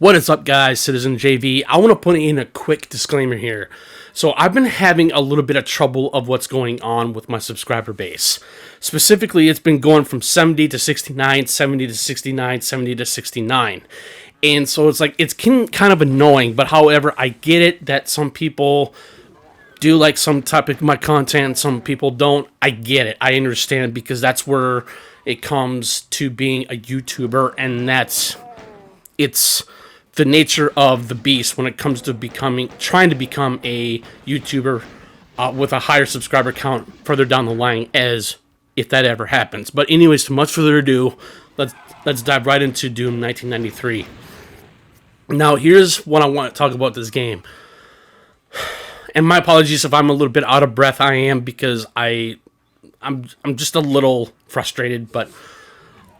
What is up, guys? Citizen JV. I want to put in a quick disclaimer here. So I've been having a little bit of trouble of what's going on with my subscriber base. Specifically, it's been going from 70 to 69, 70 to 69, 70 to 69. And so it's kind of annoying, but however, I get it that some people do like some type of my content, some people don't. I get it. I understand, because that's where it comes to being a YouTuber, and it's the nature of the beast when it comes to trying to become a YouTuber with a higher subscriber count further down the line, as if that ever happens. But anyways, to much further ado, let's dive right into Doom 1993. Now, here's what I want to talk about this game. And my apologies if I'm a little bit out of breath. I am, because I'm just a little frustrated, but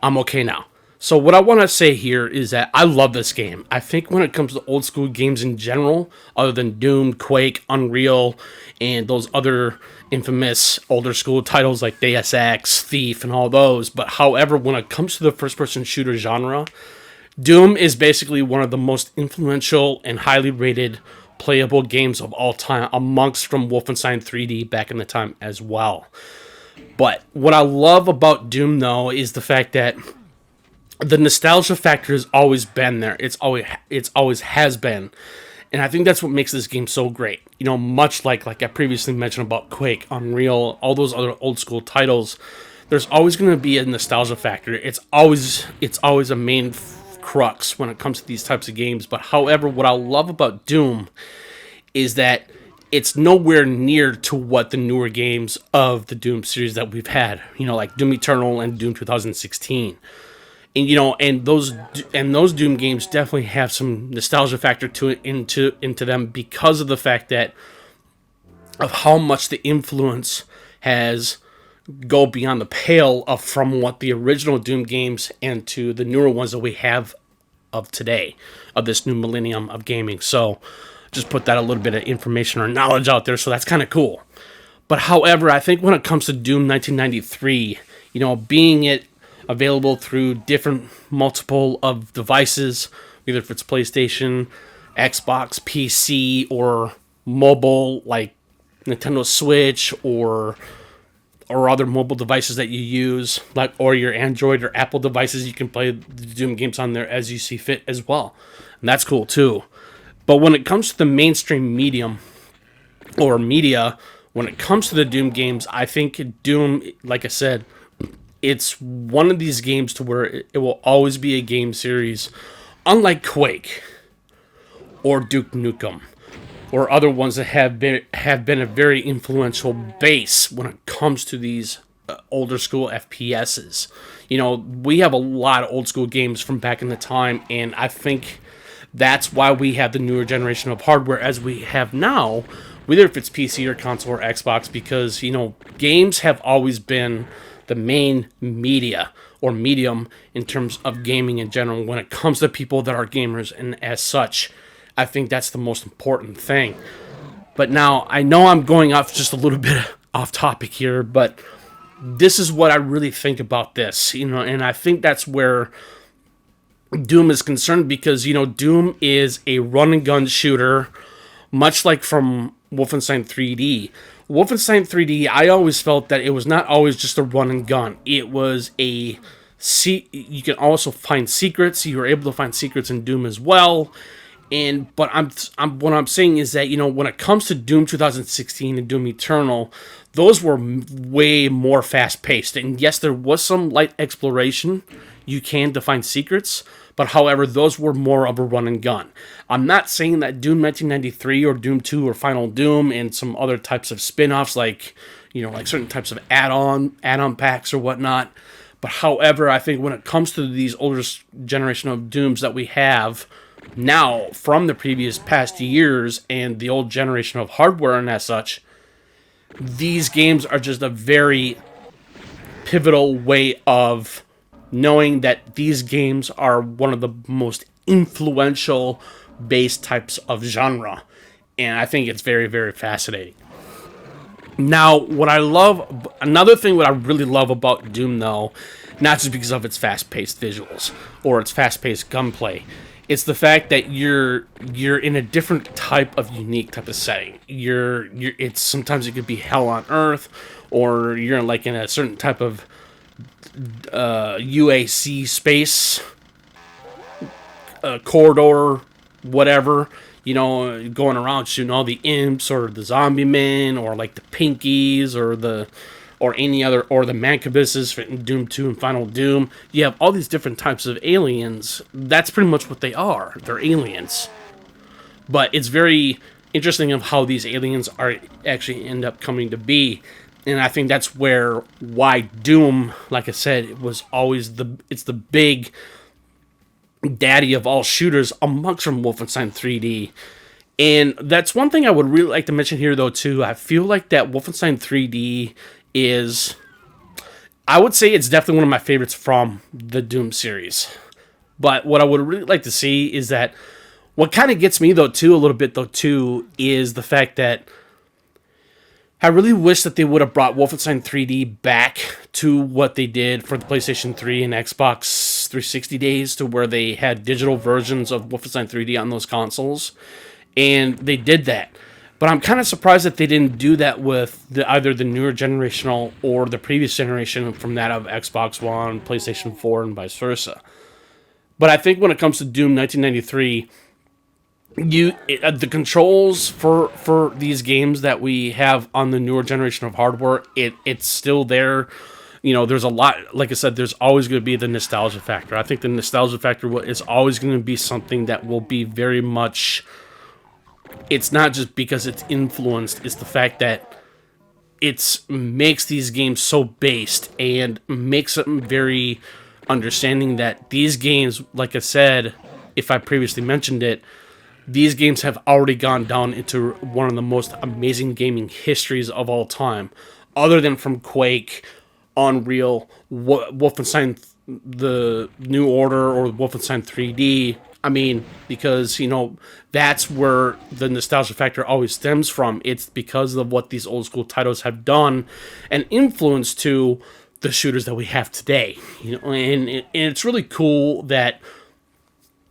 I'm okay now. So what I want to say here is that I love this game. I think when it comes to old school games in general, other than Doom, Quake, Unreal, and those other infamous older school titles like Deus Ex, Thief, and all those, but however, when it comes to the first-person shooter genre, Doom is basically one of the most influential and highly rated playable games of all time, amongst from Wolfenstein 3D back in the time as well. But what I love about Doom, though, is the fact that the nostalgia factor has always been there. It's always has been. And I think that's what makes this game so great. You know, much like I previously mentioned about Quake, Unreal, all those other old school titles, there's always going to be a nostalgia factor. It's always a main crux when it comes to these types of games. But however, what I love about Doom is that it's nowhere near to what the newer games of the Doom series that we've had, you know, like Doom Eternal and Doom 2016. And you know, and those Doom games definitely have some nostalgia factor to it into them, because of the fact that of how much the influence has go beyond the pale of from what the original Doom games and to the newer ones that we have of today, of this new millennium of gaming. So just put that a little bit of information or knowledge out there, so that's kind of cool. But however, I think when it comes to Doom 1993, you know, being it available through different multiple of devices, either if it's PlayStation, Xbox, PC, or mobile like Nintendo Switch, or other mobile devices that you use, like, or your Android or Apple devices, you can play the Doom games on there as you see fit as well. And that's cool too. But when it comes to the mainstream medium or media, when it comes to the Doom games, I think Doom, like I said, it's one of these games to where it will always be a game series, unlike Quake or Duke Nukem or other ones that have been a very influential base when it comes to these older school FPSs. You know, we have a lot of old school games from back in the time, and I think that's why we have the newer generation of hardware as we have now, whether if it's PC or console or Xbox, because, you know, games have always been the main media or medium in terms of gaming in general when it comes to people that are gamers, and as such, I think that's the most important thing. But now, I know I'm going off just a little bit off topic here, but this is what I really think about this, you know, and I think that's where Doom is concerned, because, you know, Doom is a run and gun shooter, much like from Wolfenstein 3D. Wolfenstein 3D, I always felt that it was not always just a run and gun. It was you can also find secrets. You were able to find secrets in Doom as well. But what I'm saying is that, you know, when it comes to Doom 2016 and Doom Eternal, those were way more fast-paced. And yes, there was some light exploration. You can find secrets, but however, those were more of a run and gun. I'm not saying that Doom 1993 or Doom 2 or Final Doom and some other types of spin-offs, like, you know, like certain types of add-on packs or whatnot. But however, I think when it comes to these older generation of Dooms that we have now from the previous past years and the old generation of hardware and as such, these games are just a very pivotal way of knowing that these games are one of the most influential base types of genre. And I think it's very, very fascinating. Now, another thing what I really love about Doom, though, not just because of its fast-paced visuals or its fast-paced gunplay, It's the fact that you're in a different type of unique type of setting. It's sometimes it could be hell on earth, or you're like in a certain type of UAC space, corridor, whatever. You know, going around shooting all the imps or the zombie men or like the pinkies or any other, or the mancabuses in Doom 2 and Final Doom. You have all these different types of aliens. That's pretty much what they are. They're aliens. But it's very interesting of how these aliens are actually end up coming to be. And I think that's why Doom, like I said, it was always it's the big daddy of all shooters amongst from Wolfenstein 3D. And that's one thing I would really like to mention here, though, too. I feel like that Wolfenstein 3D is, I would say it's definitely one of my favorites from the Doom series. But what I would really like to see is that, what kind of gets me, though, too, a little bit, though, too, is the fact that I really wish that they would have brought Wolfenstein 3D back to what they did for the PlayStation 3 and Xbox 360 days, to where they had digital versions of Wolfenstein 3D on those consoles. And they did that. But I'm kind of surprised that they didn't do that with either the newer generational or the previous generation, from that of Xbox One, PlayStation 4, and vice versa. But I think when it comes to Doom 1993... the controls for these games that we have on the newer generation of hardware, it's still there. You know, there's a lot, like I said, there's always going to be the nostalgia factor. I think the nostalgia factor is always going to be something that will be very much, it's not just because it's influenced, it's the fact that it makes these games so based and makes them very understanding that these games, like I said, if I previously mentioned it, these games have already gone down into one of the most amazing gaming histories of all time. Other than from Quake, Unreal, Wolfenstein, the New Order, or Wolfenstein 3D. I mean, because, you know, that's where the nostalgia factor always stems from. It's because of what these old school titles have done and influenced to the shooters that we have today. You know, and it's really cool that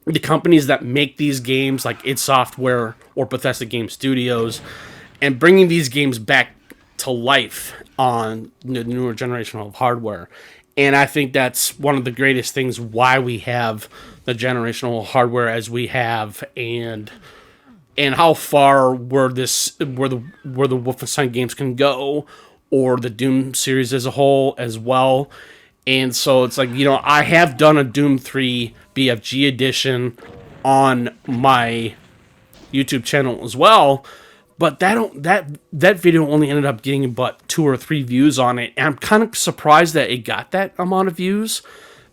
the companies that make these games, like id Software or Bethesda Game Studios, and bringing these games back to life on the newer generation of hardware. And I think that's one of the greatest things why we have the generational hardware as we have, and how far where the Wolfenstein games can go, or the Doom series as a whole as well. And so it's like, you know, I have done a Doom 3 BFG edition on my YouTube channel as well, but that video only ended up getting but 2 or 3 views on it, and I'm kind of surprised that it got that amount of views,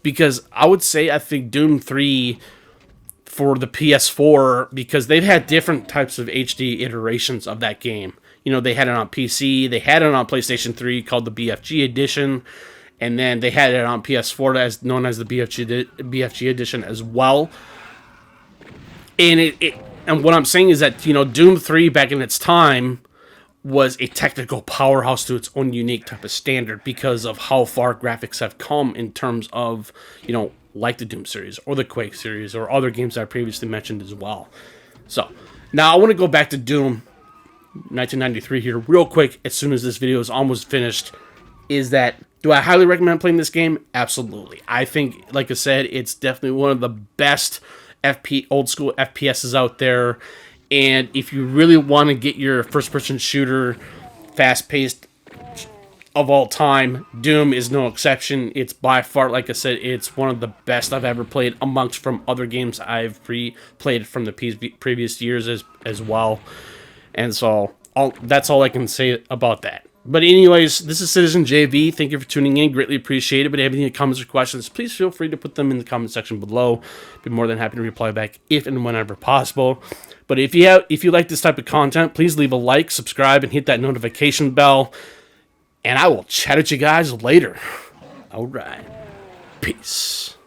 because I would say I think Doom 3 for the PS4, because they've had different types of HD iterations of that game. You know, they had it on PC, they had it on PlayStation 3 called the BFG edition, and then they had it on PS4 as known as the BFG edition as well. And and what I'm saying is that, you know, Doom 3 back in its time was a technical powerhouse to its own unique type of standard, because of how far graphics have come in terms of, you know, like the Doom series or the Quake series or other games that I previously mentioned as well. So now I want to go back to Doom 1993 here real quick as soon as this video is almost finished. Is that, do I highly recommend playing this game? Absolutely. I think, like I said, it's definitely one of the best old school FPSs out there. And if you really want to get your first-person shooter fast-paced of all time, Doom is no exception. It's by far, like I said, it's one of the best I've ever played, amongst from other games I've played from the previous years as well. And so that's all I can say about that. But anyways, this is Citizen JV. Thank you for tuning in. Greatly appreciate it. But if you have any comments or questions, please feel free to put them in the comment section below. Be more than happy to reply back if and whenever possible. But if you like this type of content, please leave a like, subscribe, and hit that notification bell. And I will chat with you guys later. All right. Peace.